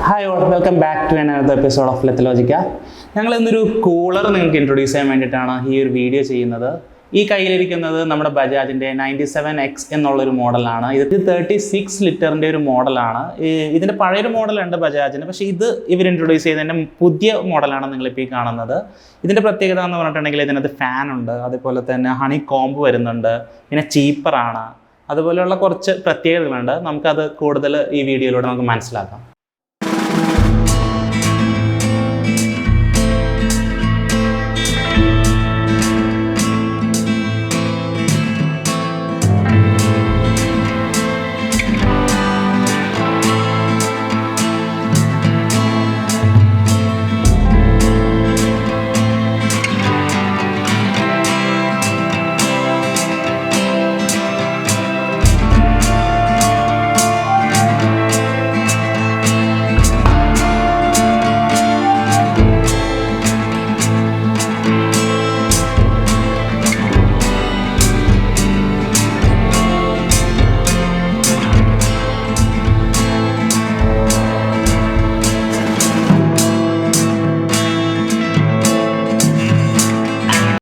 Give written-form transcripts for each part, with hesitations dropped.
Hi all, welcome back to another episode of Lithologica. ഞങ്ങൾ ഇന്നൊരു cooler നിങ്ങൾക്ക് introduce ചെയ്യാൻ വേണ്ടിയിട്ടാണ് ഈ ഒരു വീഡിയോ ചെയ്യുന്നത്. ഈ കയ്യിലിരിക്കുന്നത് നമ്മുടെ ബജാജിൻ്റെ 97X എന്നുള്ളൊരു മോഡലാണ്. ഇത് 36 ലിറ്ററിൻ്റെ ഒരു മോഡലാണ്. ഇതിൻ്റെ പഴയൊരു മോഡലുണ്ട് ബജാജിന്, പക്ഷേ ഇത് ഇവർ ഇൻട്രൊഡ്യൂസ് ചെയ്തതിൻ്റെ പുതിയ മോഡലാണ് നിങ്ങളിപ്പോൾ ഈ കാണുന്നത്. ഇതിൻ്റെ പ്രത്യേകത എന്ന് പറഞ്ഞിട്ടുണ്ടെങ്കിൽ ഇതിനകത്ത് ഫാനുണ്ട്, അതുപോലെ തന്നെ ഹണി കോംബ് വരുന്നുണ്ട്, പിന്നെ ചീപ്പറാണ്, അതുപോലെയുള്ള കുറച്ച് പ്രത്യേകതകളുണ്ട്. നമുക്കത് കൂടുതൽ ഈ വീഡിയോയിലൂടെ നമുക്ക് മനസ്സിലാക്കാം.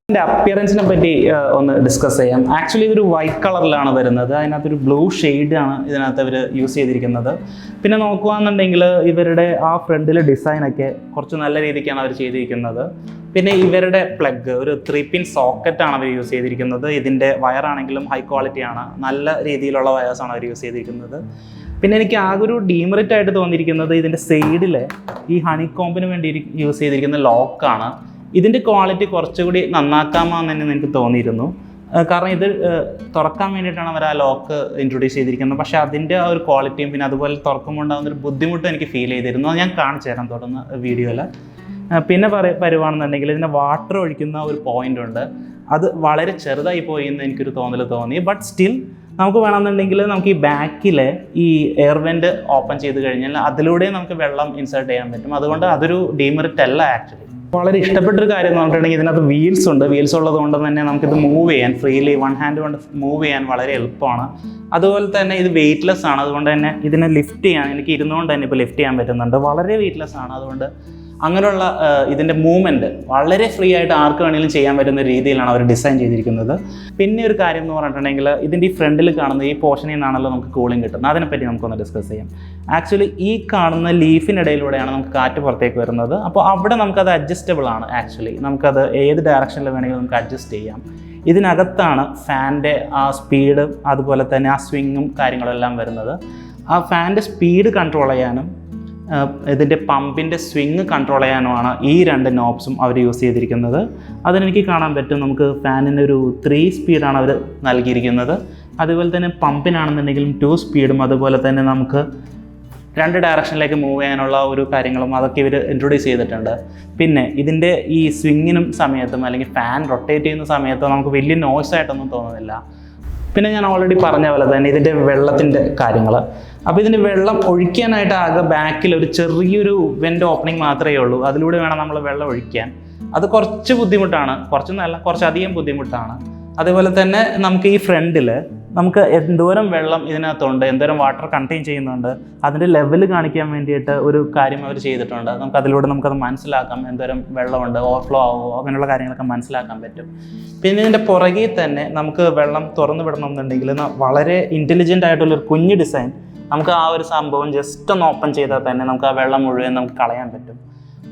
ഇതിൻ്റെ അപ്പിയറൻസിനെ പറ്റി ഒന്ന് ഡിസ്കസ് ചെയ്യാം. ആക്ച്വലി ഇതൊരു വൈറ്റ് കളറിലാണ് വരുന്നത്. അതിനകത്തൊരു ബ്ലൂ ഷെയ്ഡാണ് ഇതിനകത്ത് അവർ യൂസ് ചെയ്തിരിക്കുന്നത്. പിന്നെ നോക്കുകയാണെന്നുണ്ടെങ്കിൽ ഇവരുടെ ആ ഫ്രണ്ടിലെ ഡിസൈനൊക്കെ കുറച്ച് നല്ല രീതിക്കാണ് അവർ ചെയ്തിരിക്കുന്നത്. പിന്നെ ഇവരുടെ പ്ലഗ് ഒരു 3-pin സോക്കറ്റാണ് അവർ യൂസ് ചെയ്തിരിക്കുന്നത്. ഇതിൻ്റെ വയറാണെങ്കിലും ഹൈ ക്വാളിറ്റിയാണ്, നല്ല രീതിയിലുള്ള വയേഴ്സാണ് അവർ യൂസ് ചെയ്തിരിക്കുന്നത്. പിന്നെ എനിക്ക് ആകെ ഒരു ഡീമെറിറ്റ് ആയിട്ട് തോന്നിയിരിക്കുന്നത് ഇതിൻ്റെ സൈഡിലെ ഈ ഹണി കോമ്പിന് വേണ്ടി യൂസ് ചെയ്തിരിക്കുന്ന ലോക്കാണ്. ഇതിൻ്റെ ക്വാളിറ്റി കുറച്ചുകൂടി നന്നാക്കാമോ എന്ന് തന്നെ എനിക്ക് തോന്നിയിരുന്നു. കാരണം ഇത് തുറക്കാൻ വേണ്ടിയിട്ടാണ് അവർ ആ ലോക്ക് ഇൻട്രൊഡ്യൂസ് ചെയ്തിരിക്കുന്നത്. പക്ഷേ അതിൻ്റെ ആ ഒരു ക്വാളിറ്റിയും പിന്നെ അതുപോലെ തുറക്കുമ്പോൾ ഉണ്ടാകുന്നൊരു ബുദ്ധിമുട്ടും എനിക്ക് ഫീൽ ചെയ്തിരുന്നു. അത് ഞാൻ കാണിച്ചു തരാം തുടർന്ന് വീഡിയോയിൽ. പിന്നെ വരുവാണെന്നുണ്ടെങ്കിൽ ഇതിൻ്റെ വാട്ടർ ഒഴിക്കുന്ന ഒരു പോയിൻ്റ് ഉണ്ട്, അത് വളരെ ചെറുതായി പോയി എന്ന് എനിക്കൊരു തോന്നി. ബട്ട് സ്റ്റിൽ നമുക്ക് വേണമെന്നുണ്ടെങ്കിൽ നമുക്ക് ഈ ബാക്കിലെ ഈ എയർ വെൻ്റ് ഓപ്പൺ ചെയ്ത് കഴിഞ്ഞാൽ അതിലൂടെ നമുക്ക് വെള്ളം ഇൻസേർട്ട് ചെയ്യാൻ പറ്റും. അതുകൊണ്ട് അതൊരു ഡീമെറിറ്റ് അല്ല. ആക്ച്വലി വളരെ ഇഷ്ടപ്പെട്ടൊരു കാര്യം എന്ന് പറഞ്ഞിട്ടുണ്ടെങ്കിൽ ഇതിനകത്ത് വീൽസ് ഉണ്ട്. വീൽസ് ഉള്ളത് കൊണ്ട് തന്നെ നമുക്കിത് മൂവ് ചെയ്യാൻ ഫ്രീലി വൺ ഹാൻഡ് കൊണ്ട് മൂവ് ചെയ്യാൻ വളരെ എളുപ്പമാണ്. അതുപോലെ തന്നെ ഇത് വെയ്റ്റ്ലെസ് ആണ്. അതുകൊണ്ട് തന്നെ ഇതിനെ ലിഫ്റ്റ് ചെയ്യാൻ എനിക്ക് ഇരുന്നുകൊണ്ട് തന്നെ ഇപ്പോൾ ലിഫ്റ്റ് ചെയ്യാൻ പറ്റുന്നുണ്ട്. വളരെ വെയ്റ്റ്ലെസ് ആണ്. അതുകൊണ്ട് അങ്ങനെയുള്ള ഇതിൻ്റെ മൂവ്മെൻറ്റ് വളരെ ഫ്രീ ആയിട്ട് ആർക്ക് വേണമെങ്കിലും ചെയ്യാൻ പറ്റുന്ന രീതിയിലാണ് അവർ ഡിസൈൻ ചെയ്തിരിക്കുന്നത്. പിന്നെ ഒരു കാര്യം എന്ന് പറഞ്ഞിട്ടുണ്ടെങ്കിൽ ഇതിൻ്റെ ഈ ഫ്രണ്ടിൽ കാണുന്ന ഈ പോർഷനിൽ നിന്നാണല്ലോ നമുക്ക് കൂളിംഗ് കിട്ടുന്നത്. അതിനെപ്പറ്റി നമുക്കൊന്ന് ഡിസ്കസ് ചെയ്യാം. ആക്ച്വലി ഈ കാണുന്ന ലീഫിനിടയിലൂടെയാണ് നമുക്ക് കാറ്റ് പുറത്തേക്ക് വരുന്നത്. അപ്പോൾ അവിടെ നമുക്കത് അഡ്ജസ്റ്റബിൾ ആണ്. ആക്ച്വലി നമുക്കത് ഏത് ഡയറക്ഷനിൽ വേണമെങ്കിലും നമുക്ക് അഡ്ജസ്റ്റ് ചെയ്യാം. ഇതിനകത്താണ് ഫാനിൻ്റെ ആ സ്പീഡ് അതുപോലെ തന്നെ ആ സ്വിങ്ങും കാര്യങ്ങളെല്ലാം വരുന്നത്. ആ ഫാനിൻ്റെ സ്പീഡ് കൺട്രോൾ ചെയ്യാനും ഇതിൻ്റെ പമ്പിൻ്റെ സ്വിങ് കൺട്രോൾ ചെയ്യാനുമാണ് ഈ രണ്ട് നോബ്സും അവർ യൂസ് ചെയ്തിരിക്കുന്നത്. അതിനെനിക്ക് കാണാൻ പറ്റും. നമുക്ക് ഫാനിന് ഒരു 3 സ്പീഡാണ് അവർ നൽകിയിരിക്കുന്നത്. അതുപോലെ തന്നെ പമ്പിനാണെന്നുണ്ടെങ്കിലും 2 സ്പീഡും അതുപോലെ തന്നെ നമുക്ക് 2 ഡയറക്ഷനിലേക്ക് മൂവ് ചെയ്യാനുള്ള ഒരു കാര്യങ്ങളും അതൊക്കെ ഇവർ ഇൻട്രൊഡ്യൂസ് ചെയ്തിട്ടുണ്ട്. പിന്നെ ഇതിൻ്റെ ഈ സ്വിങ്ങിനും സമയത്തും അല്ലെങ്കിൽ ഫാൻ റൊട്ടേറ്റ് ചെയ്യുന്ന സമയത്തും നമുക്ക് വലിയ നോയ്സ് ആയിട്ടൊന്നും തോന്നുന്നില്ല. പിന്നെ ഞാൻ ഓൾറെഡി പറഞ്ഞ പോലെ തന്നെ ഇതിൻ്റെ വെള്ളത്തിൻ്റെ കാര്യങ്ങൾ. അപ്പോൾ ഇതിൻ്റെ വെള്ളം ഒഴിക്കാനായിട്ട് ആകെ ബാക്കിൽ ഒരു ചെറിയൊരു വെൻ്റ് ഓപ്പണിംഗ് മാത്രമേ ഉള്ളൂ. അതിലൂടെ വേണം നമ്മൾ വെള്ളം ഒഴിക്കാൻ. അത് കുറച്ച് ബുദ്ധിമുട്ടാണ്, കുറച്ചൊന്നുമല്ല കുറച്ചധികം ബുദ്ധിമുട്ടാണ്. അതുപോലെ തന്നെ നമുക്ക് ഈ ഫ്രണ്ടിൽ നമുക്ക് എന്തോരം വെള്ളം ഇതിനകത്തുണ്ട്, എന്തോരം വാട്ടർ കണ്ടെയ്ൻ ചെയ്യുന്നുണ്ട്, അതിൻ്റെ ലെവൽ കാണിക്കാൻ വേണ്ടിയിട്ട് ഒരു കാര്യം അവർ ചെയ്തിട്ടുണ്ട്. നമുക്ക് അതിലൂടെ നമുക്കത് മനസ്സിലാക്കാം എന്തോരം വെള്ളമുണ്ട്, ഓവർഫ്ലോ ആവുമോ, അങ്ങനെയുള്ള കാര്യങ്ങളൊക്കെ മനസ്സിലാക്കാൻ പറ്റും. പിന്നെ ഇതിൻ്റെ പുറകിൽ തന്നെ നമുക്ക് വെള്ളം തുറന്നു വിടണമെന്നുണ്ടെങ്കിൽ വളരെ ഇൻ്റലിജൻ്റ് ആയിട്ടുള്ളൊരു കുഞ്ഞ് ഡിസൈൻ. നമുക്ക് ആ ഒരു സംഭവം ജസ്റ്റ് ഒന്ന് ഓപ്പൺ ചെയ്താൽ തന്നെ നമുക്ക് ആ വെള്ളം മുഴുവൻ നമുക്ക് കളയാൻ പറ്റും.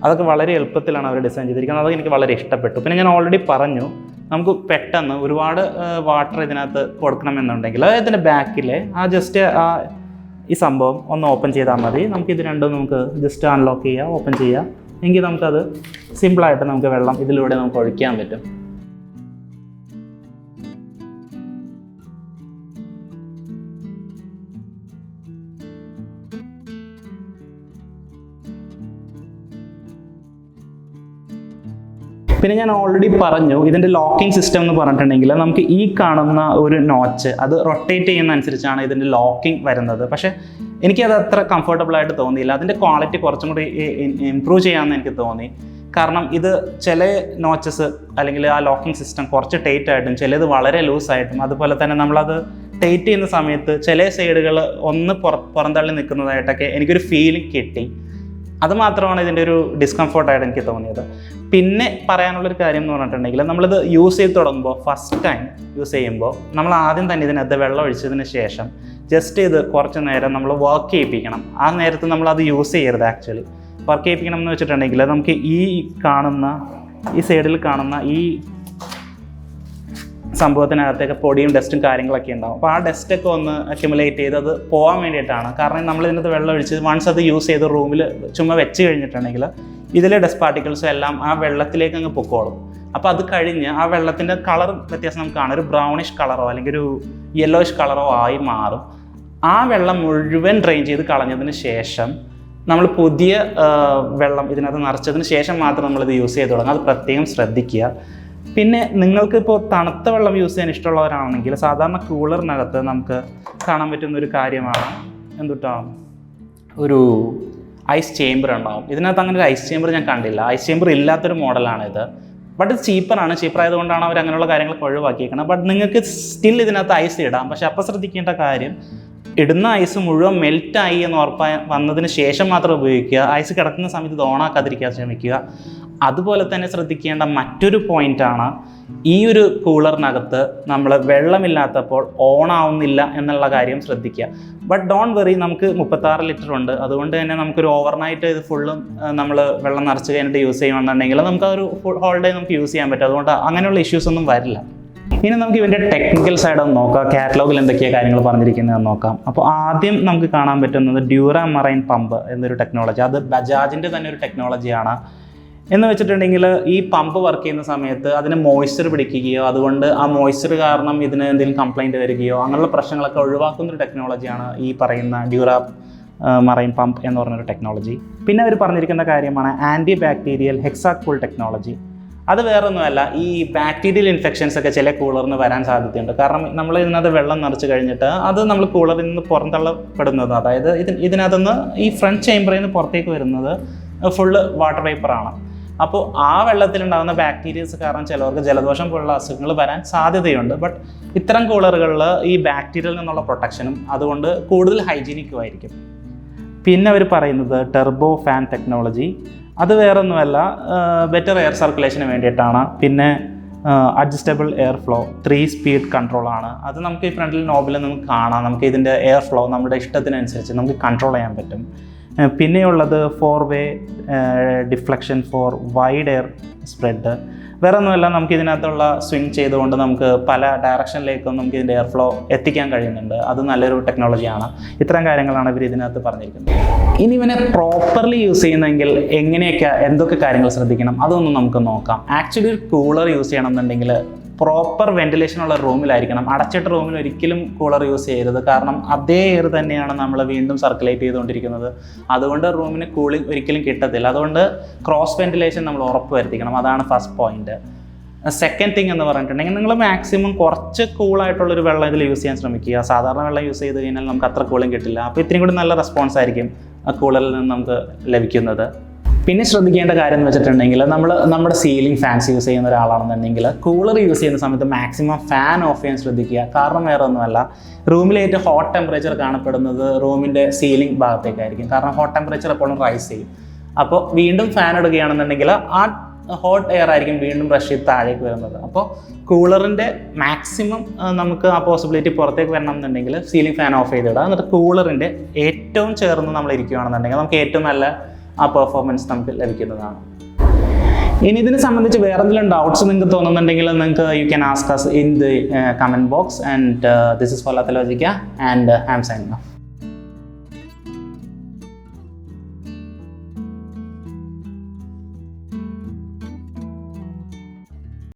അതൊക്കെ വളരെ എളുപ്പത്തിലാണ് അവർ ഡിസൈൻ ചെയ്തിരിക്കുന്നത്. അതൊക്കെ എനിക്ക് വളരെ ഇഷ്ടപ്പെട്ടു. പിന്നെ ഞാൻ ഓൾറെഡി പറഞ്ഞു, നമുക്ക് പെട്ടെന്ന് ഒരുപാട് വാട്ടർ ഇതിനകത്ത് കൊടുക്കണമെന്നുണ്ടെങ്കിൽ ഇതിൻ്റെ ബാക്കിലെ ആ ജസ്റ്റ് ഈ സംഭവം ഒന്ന് ഓപ്പൺ ചെയ്താൽ മതി. നമുക്കിത് രണ്ടും നമുക്ക് ജസ്റ്റ് അൺലോക്ക് ചെയ്യുക, ഓപ്പൺ ചെയ്യുക, എങ്കിൽ നമുക്കത് സിമ്പിളായിട്ട് നമുക്ക് വെള്ളം ഇതിലൂടെ നമുക്ക് ഒഴിക്കാൻ പറ്റും. പിന്നെ ഞാൻ ഓൾറെഡി പറഞ്ഞു ഇതിൻ്റെ ലോക്കിംഗ് സിസ്റ്റം എന്ന് പറഞ്ഞിട്ടുണ്ടെങ്കിൽ നമുക്ക് ഈ കാണുന്ന ഒരു നോച്ച് അത് റൊട്ടേറ്റ് ചെയ്യുന്ന അനുസരിച്ചാണ് ഇതിൻ്റെ ലോക്കിംഗ് വരുന്നത്. പക്ഷേ എനിക്കത് അത്ര കംഫർട്ടബിൾ ആയിട്ട് തോന്നിയില്ല. അതിൻ്റെ ക്വാളിറ്റി കുറച്ചും കൂടി ഇമ്പ്രൂവ് ചെയ്യാമെന്ന് എനിക്ക് തോന്നി. കാരണം ഇത് ചില നോച്ചസ് അല്ലെങ്കിൽ ആ ലോക്കിംഗ് സിസ്റ്റം കുറച്ച് ടൈറ്റ് ആയിട്ടും ചിലത് വളരെ ലൂസായിട്ടും അതുപോലെ തന്നെ നമ്മളത് ടൈറ്റ് ചെയ്യുന്ന സമയത്ത് ചില സൈഡുകൾ ഒന്ന് പുറന്തള്ളി നിൽക്കുന്നതായിട്ടൊക്കെ എനിക്കൊരു ഫീലിംഗ് കിട്ടി. അത് മാത്രമാണ് ഇതിൻ്റെ ഒരു ഡിസ്കംഫോർട്ടായിട്ട് എനിക്ക് തോന്നിയത്. പിന്നെ പറയാനുള്ളൊരു കാര്യം എന്ന് പറഞ്ഞിട്ടുണ്ടെങ്കിൽ നമ്മളിത് യൂസ് ചെയ്ത് തുടങ്ങുമ്പോൾ ഫസ്റ്റ് ടൈം യൂസ് ചെയ്യുമ്പോൾ നമ്മൾ ആദ്യം തന്നെ ഇതിനകത്ത് വെള്ളം ഒഴിച്ചതിന് ശേഷം ജസ്റ്റ് ഇത് കുറച്ച് നേരം നമ്മൾ വർക്ക് ചെയ്യിപ്പിക്കണം. ആ നേരത്ത് നമ്മളത് യൂസ് ചെയ്യരുത്. ആക്ച്വലി വർക്ക് ചെയ്യിപ്പിക്കണം എന്ന് വെച്ചിട്ടുണ്ടെങ്കിൽ നമുക്ക് ഈ സൈഡിൽ കാണുന്ന ഈ സംഭവത്തിനകത്തേക്ക് പൊടിയും ഡസ്റ്റും കാര്യങ്ങളൊക്കെ ഉണ്ടാവും. അപ്പോൾ ആ ഡസ്റ്റൊക്കെ ഒന്ന് അക്യുമുലേറ്റ് ചെയ്ത് അത് പോകാൻ വേണ്ടിയിട്ടാണ്. കാരണം നമ്മൾ ഇതിനകത്ത് വെള്ളം ഒഴിച്ച് വൺസ് അത് യൂസ് ചെയ്ത് റൂമിൽ ചുമ്മാ വെച്ച് കഴിഞ്ഞിട്ടുണ്ടെങ്കിൽ ഇതിലെ ഡസ്റ്റ് പാർട്ടിക്കിൾസും എല്ലാം ആ വെള്ളത്തിലേക്ക് അങ്ങ് പൊക്കോളും. അപ്പോൾ അത് കഴിഞ്ഞ് ആ വെള്ളത്തിൻ്റെ കളർ വ്യത്യാസം നമുക്ക് കാണാം. ഒരു ബ്രൗണിഷ് കളറോ അല്ലെങ്കിൽ ഒരു യെല്ലോയിഷ് കളറോ ആയി മാറും. ആ വെള്ളം മുഴുവൻ ഡ്രെയിൻ ചെയ്ത് കളഞ്ഞതിന് ശേഷം നമ്മൾ പുതിയ വെള്ളം ഇതിനകത്ത് നിറച്ചതിന് ശേഷം മാത്രം നമ്മളിത് യൂസ് ചെയ്ത് തുടങ്ങും. അത് പ്രത്യേകം ശ്രദ്ധിക്കുക. പിന്നെ നിങ്ങൾക്കിപ്പോൾ തണുത്ത വെള്ളം യൂസ് ചെയ്യാൻ ഇഷ്ടമുള്ളവരാണെങ്കിൽ സാധാരണ കൂളറിനകത്ത് നമുക്ക് കാണാൻ പറ്റുന്നൊരു കാര്യമാണ് ഒരു ഐസ് ചേമ്പർ ഉണ്ടാവും. ഇതിനകത്ത് അങ്ങനെ ഒരു ഐസ് ചേമ്പർ ഞാൻ കണ്ടില്ല. ഐസ് ചേമ്പർ ഇല്ലാത്തൊരു മോഡലാണിത്. ബട്ട് ഇത് ചീപ്പറായതുകൊണ്ടാണ് അവർ അങ്ങനെയുള്ള കാര്യങ്ങളൊക്കെ ഒഴിവാക്കിയിരിക്കുന്നത്. ബട്ട് നിങ്ങൾക്ക് സ്റ്റിൽ ഇതിനകത്ത് ഐസ് ഇടാം. പക്ഷെ അപ്പോൾ ശ്രദ്ധിക്കേണ്ട കാര്യം, ഇടുന്ന ഐസ് മുഴുവൻ മെൽറ്റായി എന്ന് വന്നതിന് ശേഷം മാത്രം ഉപയോഗിക്കുക. ഐസ് കിടക്കുന്ന സമയത്ത് ഇത് ഓണാക്കാതിരിക്കാൻ ശ്രമിക്കുക. അതുപോലെ തന്നെ ശ്രദ്ധിക്കേണ്ട മറ്റൊരു പോയിൻ്റാണ്, ഈ ഒരു കൂളറിനകത്ത് നമ്മൾ വെള്ളമില്ലാത്തപ്പോൾ ഓണാവുന്നില്ല എന്നുള്ള കാര്യം ശ്രദ്ധിക്കുക. ബട്ട് ഡോണ്ട് വെറി, നമുക്ക് 36 ലിറ്റർ ഉണ്ട്. അതുകൊണ്ട് തന്നെ നമുക്കൊരു ഓവർനൈറ്റ് ഇത് ഫുള്ളും നമ്മൾ വെള്ളം നിറച്ച് കഴിഞ്ഞിട്ട് യൂസ് ചെയ്യുകയാണെന്നുണ്ടെങ്കിൽ നമുക്ക് ഒരു ഫുൾ ഹോൾ ഡേ നമുക്ക് യൂസ് ചെയ്യാൻ പറ്റും. അതുകൊണ്ട് അങ്ങനെയുള്ള ഇഷ്യൂസ് ഒന്നും വരില്ല. ഇനി നമുക്ക് ഇതിൻ്റെ ടെക്നിക്കൽ സൈഡ് ഒന്ന് നോക്കാം. കാറ്റലോഗിൽ എന്തൊക്കെയാണ് കാര്യങ്ങൾ പറഞ്ഞിരിക്കുന്നതെന്ന് നോക്കാം. അപ്പോൾ ആദ്യം നമുക്ക് കാണാൻ പറ്റുന്നത് DuraMarine പമ്പ് എന്നൊരു ടെക്നോളജി. അത് ബജാജിൻ്റെ തന്നെ ഒരു ടെക്നോളജിയാണ്. എന്ന് വെച്ചിട്ടുണ്ടെങ്കിൽ ഈ പമ്പ് വർക്ക് ചെയ്യുന്ന സമയത്ത് അതിന് മോയ്സ്ചർ പിടിക്കുകയോ അതുകൊണ്ട് ആ മോയ്സ്ചർ കാരണം ഇതിന് എന്തെങ്കിലും കംപ്ലൈൻറ്റ് വരികയോ അങ്ങനെയുള്ള പ്രശ്നങ്ങളൊക്കെ ഒഴിവാക്കുന്നൊരു ടെക്നോളജിയാണ് ഈ പറയുന്ന DuraMarine പമ്പ് എന്ന് പറഞ്ഞൊരു ടെക്നോളജി. പിന്നെ അവർ പറഞ്ഞിരിക്കുന്ന കാര്യമാണ് ആൻറ്റി ബാക്ടീരിയൽ ഹെക്സാകൂൾ ടെക്നോളജി. അത് വേറൊന്നുമല്ല, ഈ ബാക്ടീരിയൽ ഇൻഫെക്ഷൻസ് ഒക്കെ ചില കൂളറിന് വരാൻ സാധ്യതയുണ്ട്. കാരണം നമ്മൾ ഇതിനകത്ത് വെള്ളം നിറച്ച് കഴിഞ്ഞിട്ട് അത് നമ്മൾ കൂളറിൽ നിന്ന് പുറന്തള്ളപ്പെടുന്നത്, അതായത് ഇതിനകത്തുനിന്ന് ഈ ഫ്രണ്ട് ചേമ്പറിൽ നിന്ന് പുറത്തേക്ക് വരുന്നത് ഫുള്ള് വാട്ടർ വേപ്പറാണ്. അപ്പോൾ ആ വെള്ളത്തിലുണ്ടാകുന്ന ബാക്ടീരിയസ് കാരണം ചിലവർക്ക് ജലദോഷം പോലുള്ള അസുഖങ്ങൾ വരാൻ സാധ്യതയുണ്ട്. ബട്ട് ഇത്തരം കൂളറുകളിൽ ഈ ബാക്ടീരിയയിൽ നിന്നുള്ള പ്രൊട്ടക്ഷനും അതുകൊണ്ട് കൂടുതൽ ഹൈജീനിക്കും ആയിരിക്കും. പിന്നെ അവർ പറയുന്നത് ടെർബോ ഫാൻ ടെക്നോളജി. അത് വേറൊന്നുമല്ല, ബെറ്റർ എയർ സർക്കുലേഷന് വേണ്ടിയിട്ടാണ്. പിന്നെ അഡ്ജസ്റ്റബിൾ എയർ ഫ്ലോ 3 സ്പീഡ് കൺട്രോളാണ്. അത് നമുക്ക് ഈ ഫ്രണ്ടിൽ നോബിൽ നമുക്ക് കാണാം. നമുക്ക് ഇതിൻ്റെ എയർ ഫ്ലോ നമ്മുടെ ഇഷ്ടത്തിനനുസരിച്ച് നമുക്ക് കൺട്രോൾ ചെയ്യാൻ പറ്റും. പിന്നെയുള്ളത് 4-way deflection for wide air spread. വേറെ ഒന്നുമല്ല, നമുക്ക് ഇതിനകത്തുള്ള സ്വിങ് ചെയ്തുകൊണ്ട് നമുക്ക് പല ഡയറക്ഷനിലേക്കും നമുക്ക് ഇതിൻ്റെ എയർ ഫ്ലോ എത്തിക്കാൻ കഴിയുന്നുണ്ട്. അത് നല്ലൊരു ടെക്നോളജിയാണ്. ഇത്തരം കാര്യങ്ങളാണ് ഇവർ ഇതിനകത്ത് പറഞ്ഞിരിക്കുന്നത്. ഇനി ഇവനെ പ്രോപ്പർലി യൂസ് ചെയ്യുന്നെങ്കിൽ എന്തൊക്കെ കാര്യങ്ങൾ ശ്രദ്ധിക്കണം അതൊന്നും നമുക്ക് നോക്കാം. ആക്ച്വലി ഒരു കൂളർ യൂസ് ചെയ്യണമെന്നുണ്ടെങ്കിൽ പ്രോപ്പർ വെന്റിലേഷനുള്ള റൂമിലായിരിക്കണം. അടച്ചിട്ട റൂമിൽ ഒരിക്കലും കൂളർ യൂസ് ചെയ്യരുത്. കാരണം അതേ എയർ തന്നെയാണ് നമ്മൾ വീണ്ടും സർക്കുലേറ്റ് ചെയ്തുകൊണ്ടിരിക്കുന്നത്. അതുകൊണ്ട് റൂമിന് കൂളിംഗ് ഒരിക്കലും കിട്ടത്തില്ല. അതുകൊണ്ട് ക്രോസ് വെന്റിലേഷൻ നമ്മൾ ഉറപ്പ് വരുത്തിക്കണം. അതാണ് ഫസ്റ്റ് പോയിന്റ്. സെക്കൻഡ് തിങ് എന്ന് പറഞ്ഞിട്ടുണ്ടെങ്കിൽ നിങ്ങൾ മാക്സിമം കുറച്ച് കൂളായിട്ടുള്ളൊരു വെള്ളം ഇതിൽ യൂസ് ചെയ്യാൻ ശ്രമിക്കുക. സാധാരണ വെള്ളം യൂസ് ചെയ്ത് കഴിഞ്ഞാൽ നമുക്ക് അത്ര കൂളിംഗ് കിട്ടില്ല. അപ്പോൾ ഇത്രയും കൂടി നല്ല റെസ്പോൺസ് ആയിരിക്കും ആ കൂളറിൽ നിന്ന് നമുക്ക് ലഭിക്കുന്നത്. പിന്നെ ശ്രദ്ധിക്കേണ്ട കാര്യം എന്ന് വെച്ചിട്ടുണ്ടെങ്കിൽ നമ്മുടെ സീലിംഗ് ഫാൻസ് യൂസ് ചെയ്യുന്ന ഒരാളാണെന്നുണ്ടെങ്കിൽ കൂളർ യൂസ് ചെയ്യുന്ന സമയത്ത് മാക്സിമം ഫാൻ ഓഫ് ചെയ്യാൻ ശ്രദ്ധിക്കുക. കാരണം വേറെ ഒന്നുമല്ല, റൂമിലെ ഏറ്റവും ഹോട്ട് ടെമ്പറേച്ചർ കാണപ്പെടുന്നത് റൂമിൻ്റെ സീലിംഗ് ഭാഗത്തേക്കായിരിക്കും. കാരണം ഹോട്ട് ടെമ്പറേച്ചർ എപ്പോഴും റൈസ് ചെയ്യും. അപ്പോൾ വീണ്ടും ഫാൻ ഇടുകയാണെന്നുണ്ടെങ്കിൽ ആ ഹോട്ട് എയർ ആയിരിക്കും വീണ്ടും റഷ് ചെയ്ത് താഴേക്ക് വരുന്നത്. അപ്പോൾ കൂളറിൻ്റെ മാക്സിമം നമുക്ക് ആ പോസിബിലിറ്റി പുറത്തേക്ക് വരണം എന്നുണ്ടെങ്കിൽ സീലിംഗ് ഫാൻ ഓഫ് ചെയ്തിടുക. എന്നിട്ട് കൂളറിൻ്റെ ഏറ്റവും ചേർന്ന് നമ്മൾ ഇരിക്കുകയാണെന്നുണ്ടെങ്കിൽ നമുക്ക് ഏറ്റവും നല്ല ആ പെർഫോമൻസ് നമുക്ക് ലഭിക്കുന്നതാണ്. ഇനി ഇതിനെ സംബന്ധിച്ച് വേറെ എന്തെങ്കിലും ഡൗട്ട്സ് നിങ്ങൾക്ക് തോന്നുന്നുണ്ടെങ്കിൽ നിങ്ങൾക്ക് you can ask us in the comment box, and this is for Latalogica, and I am signing off.